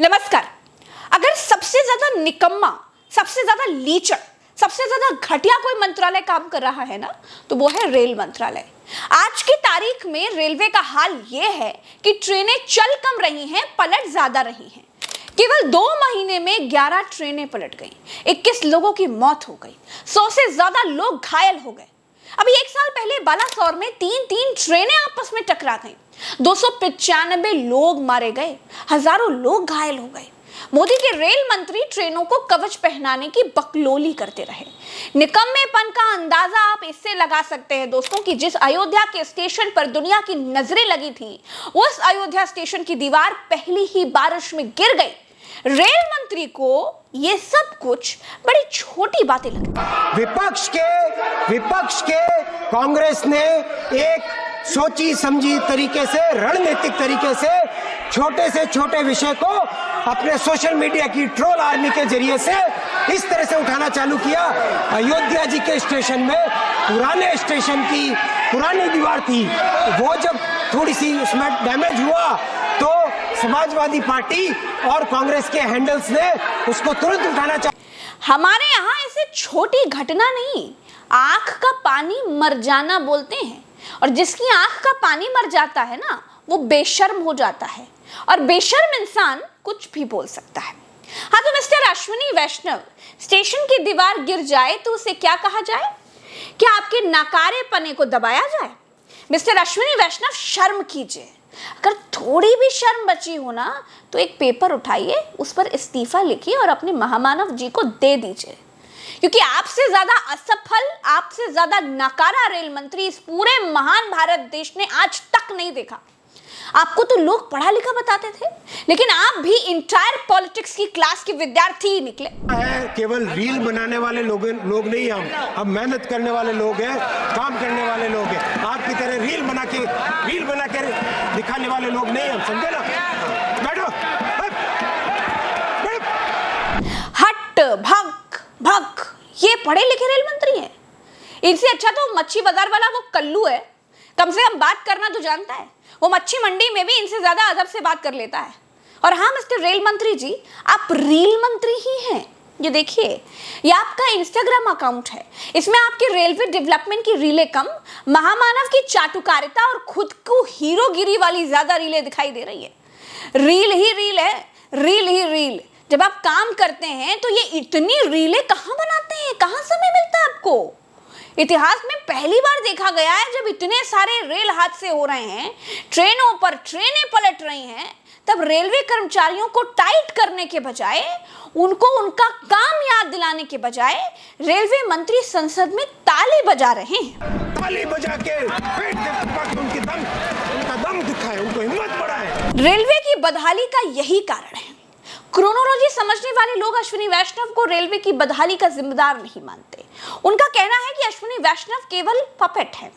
नमस्कार। अगर सबसे ज्यादा निकम्मा, सबसे ज्यादा लीचड़, सबसे ज्यादा घटिया कोई मंत्रालय काम कर रहा है ना, तो वो है रेल मंत्रालय। आज की तारीख में रेलवे का हाल ये है कि ट्रेनें चल कम रही हैं, पलट ज्यादा रही हैं। केवल 2 महीने में 11 ट्रेनें पलट गईं, 21 लोगों की मौत हो गई, 100 से ज्यादा लोग घायल हो गए। अभी 1 साल पहले बालासोर में 3 ट्रेनें आपस में टकरा गईं, 295 लोग मारे गए, हजारों लोग घायल हो गए। मोदी के रेल मंत्री ट्रेनों को कवच पहनाने की बकलोली करते रहे। निकम्मेपन का अंदाजा आप इससे लगा सकते हैं दोस्तों कि जिस अयोध्या के स्टेशन पर दुनिया की नजरें लगी थी, उस अयोध्या स्टेशन की दीवार पहली ही बारिश में गिर गई। रेल मंत्री को ये सब कुछ बड़ी छोटी बातें लगती। विपक्ष के कांग्रेस ने एक सोची समझी तरीके से, रणनीतिक तरीके से छोटे विषय को अपने सोशल मीडिया की ट्रोल आर्मी के जरिए से इस तरह से उठाना चालू किया। अयोध्या जी के स्टेशन में पुराने स्टेशन की पुरानी दीवार थी, वो जब थोड़ी सी उसमें डैमेज हुआ तो समाजवादी पार्टी और कांग्रेस के हैंडल्स ने उसको तुरंत उठाना चाहा। हमारे यहाँ इसे छोटी घटना नहीं, आंख का पानी मर जाना बोलते हैं। और जिसकी आंख का पानी मर जाता है ना, वो बेशर्म हो जाता है, और बेशर्म इंसान कुछ भी बोल सकता है। हाँ, तो मिस्टर अश्विनी वैष्णव, स्टेशन की दीवार गिर जाए तो उसे क्या कहा जाए? क्या आपके नाकारेपने को दबाया जाए? मिस्टर अश्विनी वैष्णव, शर्म कीजिए। अगर थोड़ी भी शर्म बची हो ना, तो एक पेपर उठाइए, उस पर इस्तीफा लिखिए और अपने महामानव जी को दे दीजिए। क्योंकि आपसे ज्यादा असफल, आपसे ज्यादा नकारा रेल मंत्री इस पूरे महान भारत देश ने आज तक नहीं देखा। आपको तो लोग पढ़ा लिखा बताते थे, लेकिन आप भी इंटायर पॉलिटिक्स की क्लास के विद्यार्थी ही निकले। केवल रील बनाने वाले लोग नहीं, हम मेहनत करने वाले लोग हैं, काम करने वाले लोग हैं। आपकी तरह रील बना के दिखाने वाले लोग नहीं, हम समझे ना। बैठो, हट, भग, ये पढ़े लिखे रेल मंत्री हैं। इनसे अच्छा तो मच्छी बाजार वाला वो कल्लू है, कम से कम बात करना तो जानता है। वो मच्छी मंडी में भी इनसे ज्यादा अदब से बात कर लेता है। और हाँ मिस्टर रेल मंत्री जी, आप रील मंत्री ही हैं। ये देखिए, ये आपका इंस्टाग्राम अकाउंट है, इसमें आपके रेलवे डेवलपमेंट की रीलें कम, महामानव की चाटुकारिता और खुद को हीरोगिरी वाली ज्यादा रीलें दिखाई दे रही है। रील ही रील है, रील ही रील। जब आप काम करते हैं तो ये इतनी रीलें कहाँ बनाते हैं, कहाँ समय मिलता है आपको? इतिहास में पहली बार देखा गया है जब इतने सारे रेल हादसे हो रहे हैं, ट्रेनों पर ट्रेनें पलट रही हैं, तब रेलवे कर्मचारियों को टाइट करने के बजाय, उनको उनका काम याद दिलाने के बजाय रेलवे मंत्री संसद में ताली बजा रहे हैं। ताली बजा के पेट उनका दम दिखाए, उनको हिम्मत बढ़ाए। रेलवे की बदहाली का यही कारण है। क्रोनोलॉजी समझने वाले लोग अश्विनी वैष्णव को रेलवे की बदहाली का जिम्मेदार नहीं मानते। उनका कहना है कि अश्विनी वैष्णव केवल पपेट है।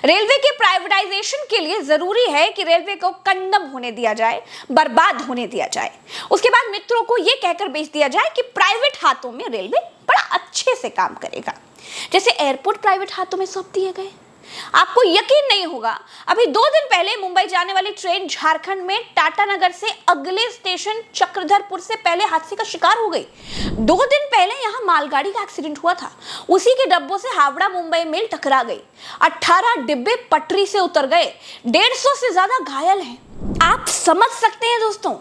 रेलवे के प्राइवेटाइजेशन के लिए जरूरी है कि रेलवे को कंडम होने दिया जाए, बर्बाद होने दिया जाए। उसके बाद मित्रों को यह कहकर बेच दिया जाए कि प्राइवेट हाथों में रेलवे बड़ा अच्छे से काम करेगा, जैसे एयरपोर्ट प्राइवेट हाथों में सौंप दिए गए। आपको यकीन नहीं होगा, अभी 2 दिन पहले मुंबई जाने वाली ट्रेन झारखंड में टाटानगर से अगले स्टेशन चक्रधरपुर से पहले हादसे का शिकार हो गई। 2 दिन पहले यहां मालगाड़ी का एक्सीडेंट हुआ था, उसी के डब्बों से हावड़ा मुंबई मेल टकरा गई। 18 डिब्बे पटरी से उतर गए, 150 से ज्यादा घायल हैं। आप समझ सकते हैं दोस्तों,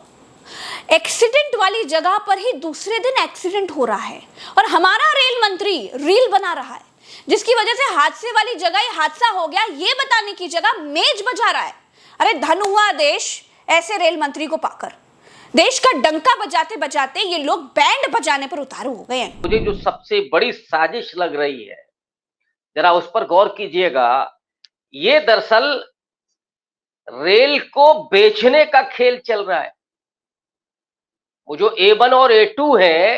एक्सीडेंट वाली जगह पर ही दूसरे दिन एक्सीडेंट हो रहा है, और हमारा रेल मंत्री रील बना रहा है, जिसकी वजह से हादसे वाली जगह ही हादसा हो गया ये बताने की जगह मेज बजा रहा है। अरे धन हुआ देश ऐसे रेल मंत्री को पाकर। देश का डंका बजाते बजाते ये लोग बैंड बजाने पर उतारू हो गए हैं। मुझे जो सबसे बड़ी साजिश लग रही है, जरा उस पर गौर कीजिएगा। ये दरअसल रेल को बेचने का खेल चल रहा है। वो जो A1 और A2 है,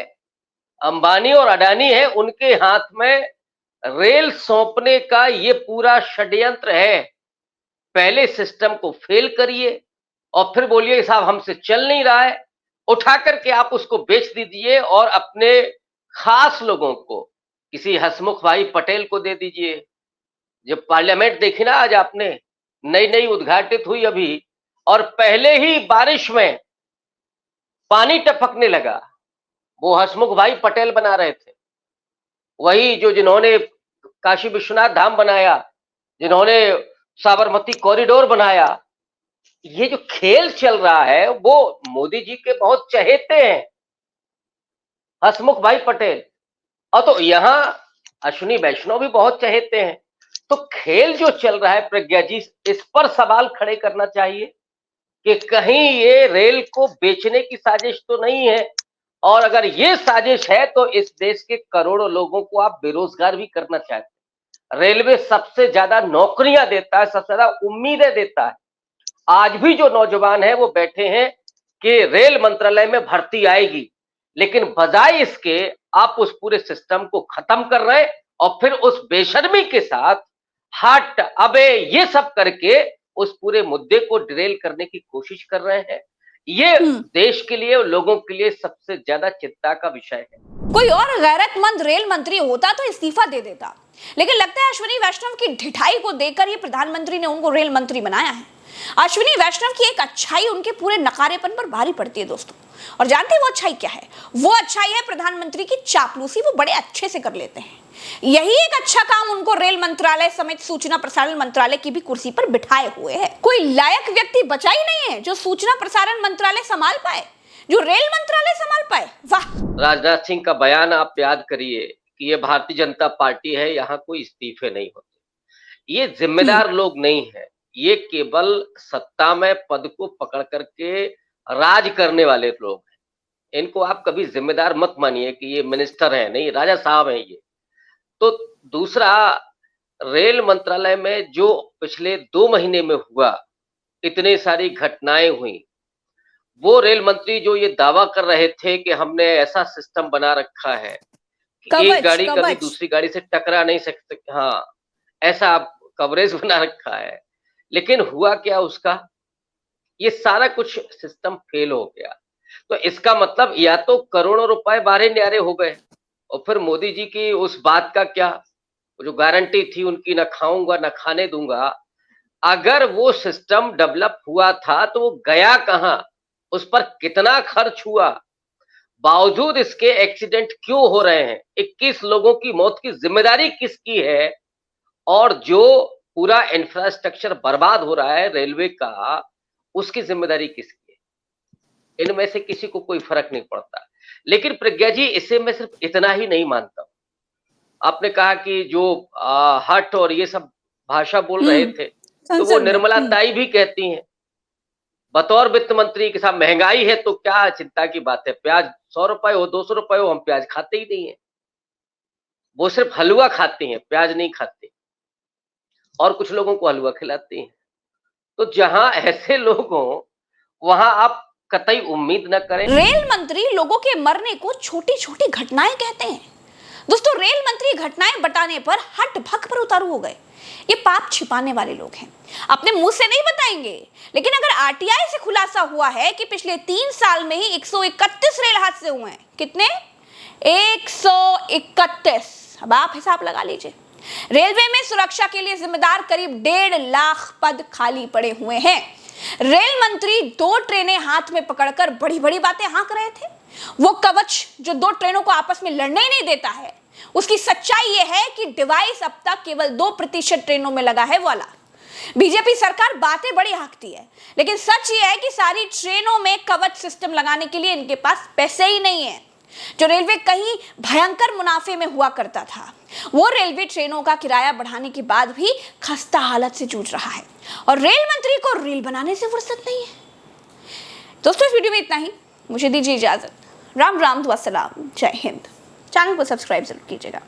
अंबानी और अडानी है, उनके हाथ में रेल सौंपने का ये पूरा षड्यंत्र है। पहले सिस्टम को फेल करिए और फिर बोलिए साहब हमसे चल नहीं रहा है, उठा करके आप उसको बेच दीजिए और अपने खास लोगों को, किसी हसमुख भाई पटेल को दे दीजिए। जब पार्लियामेंट देखी ना आज आपने, नई नई उद्घाटित हुई अभी, और पहले ही बारिश में पानी टपकने लगा। वो हसमुख भाई पटेल बना रहे थे, वही जो जिन्होंने काशी विश्वनाथ धाम बनाया, जिन्होंने साबरमती कॉरिडोर बनाया। ये जो खेल चल रहा है वो मोदी जी के बहुत चहेते हैं हसमुख भाई पटेल, और तो यहां अश्विनी वैष्णव भी बहुत चहेते हैं। तो खेल जो चल रहा है प्रज्ञा जी, इस पर सवाल खड़े करना चाहिए कि कहीं ये रेल को बेचने की साजिश तो नहीं है, और अगर ये साजिश है तो इस देश के करोड़ों लोगों को आप बेरोजगार भी करना चाहते हैं। रेलवे सबसे ज्यादा नौकरियां देता है, सबसे ज्यादा उम्मीदें देता है। आज भी जो नौजवान है वो बैठे हैं कि रेल मंत्रालय में भर्ती आएगी, लेकिन बजाय इसके आप उस पूरे सिस्टम को खत्म कर रहे हैं और फिर उस बेशर्मी के साथ हट अबे ये सब करके उस पूरे मुद्दे को डिरेल करने की कोशिश कर रहे हैं। ये देश के लिए, लोगों के लिए सबसे ज्यादा चिंता का विषय है। कोई और गैरतमंद रेल मंत्री होता तो इस्तीफा दे देता, लेकिन लगता है अश्विनी वैष्णव की ढिठाई को देखकर ये प्रधानमंत्री ने उनको रेल मंत्री बनाया है। अश्विनी वैष्णव की एक अच्छाई उनके पूरे नकारेपन पर भारी पड़ती है दोस्तों। और जानते हैं वो अच्छाई क्या है? वो अच्छाई है प्रधानमंत्री की चापलूसी। वो बड़े अच्छे से कर लेते हैं। यही एक अच्छा काम उनको रेल मंत्रालय समेत सूचना प्रसारण मंत्रालय की भी कुर्सी पर बिठाए हुए है। कोई लायक व्यक्ति बचा ही नहीं है जो सूचना प्रसारण मंत्रालय संभाल पाए, जो रेल मंत्रालय संभाल पाए। वाह! राजनाथ सिंह का बयान आप याद करिए कि ये भारतीय जनता पार्टी है, यहाँ कोई इस्तीफे नहीं होते। ये जिम्मेदार लोग नहीं है, ये केवल सत्ता में पद को पकड़ करके राज करने वाले लोग हैं। इनको आप कभी जिम्मेदार मत मानिए कि ये मिनिस्टर है, नहीं, राजा साहब हैं ये। तो दूसरा, रेल मंत्रालय में जो पिछले 2 महीने में हुआ, इतनी सारी घटनाएं हुई, वो रेल मंत्री जो ये दावा कर रहे थे कि हमने ऐसा सिस्टम बना रखा है कि एक गाड़ी कभी दूसरी गाड़ी से टकरा नहीं सकती, हाँ, ऐसा कवरेज बना रखा है, लेकिन हुआ क्या उसका? ये सारा कुछ सिस्टम फेल हो गया। तो इसका मतलब या तो करोड़ों रुपए बाहरे न्यारे हो गए, और फिर मोदी जी की उस बात का क्या, जो गारंटी थी उनकी, न खाऊंगा न खाने दूंगा, अगर वो सिस्टम डेवलप हुआ था तो वो गया कहां, उस पर कितना खर्च हुआ, बावजूद इसके एक्सीडेंट क्यों हो रहे हैं, 21 लोगों की मौत की जिम्मेदारी किसकी है, और जो पूरा इंफ्रास्ट्रक्चर बर्बाद हो रहा है रेलवे का, उसकी जिम्मेदारी किसकी है? इनमें से किसी को कोई फर्क नहीं पड़ता। लेकिन प्रज्ञा जी, इसे मैं सिर्फ इतना ही नहीं मानता। आपने कहा कि जो हट और ये सब भाषा बोल रहे थे, तो वो निर्मला ताई भी कहती हैं बतौर वित्त मंत्री के साथ, महंगाई है तो क्या चिंता की बात है, प्याज 100 रुपए हो 200 रुपए हो, हम प्याज खाते ही नहीं है। वो सिर्फ हलवा खाती हैं, प्याज नहीं खाते, और कुछ लोगों को हलवा खिलाती हैं। तो जहां ऐसे लोग हों वहां आप कतई उम्मीद न करें। रेल मंत्री लोगों के मरने को छोटी छोटी घटनाएं कहते हैं। दोस्तों, रेल मंत्री घटनाएं बताने पर हट भक पर उतारू हो गए। ये पाप छिपाने वाले लोग हैं, अपने मुंह से नहीं बताएंगे, लेकिन अगर आरटीआई से खुलासा हुआ है कि पिछले 3 साल में ही 131 रेल हादसे हुए हैं। कितने? 131। अब आप हिसाब लगा लीजिए। रेलवे में सुरक्षा के लिए जिम्मेदार करीब 1.5 लाख पद खाली पड़े हुए हैं। रेल मंत्री 2 ट्रेनें हाथ में पकड़कर बड़ी बड़ी बातें हाँक रहे थे। वो कवच जो 2 ट्रेनों को आपस में लड़ने ही नहीं देता है, उसकी सच्चाई यह है कि डिवाइस अब तक केवल 2% ट्रेनों में लगा है वाला। बीजेपी सरकार बातें बड़ी हाँकती है, लेकिन सच यह है कि सारी ट्रेनों में कवच सिस्टम लगाने के लिए इनके पास पैसे ही नहीं है। जो रेलवे कहीं भयंकर मुनाफे में हुआ करता था, वो रेलवे ट्रेनों का किराया बढ़ाने के बाद भी खस्ता हालत से जूझ रहा है, और रेल मंत्री को रेल बनाने से फुर्सत नहीं है। दोस्तों, इस वीडियो में इतना ही। मुझे दीजिए इजाजत। राम राम, दुआ सलाम, जय हिंद। चैनल को सब्सक्राइब जरूर कीजिएगा।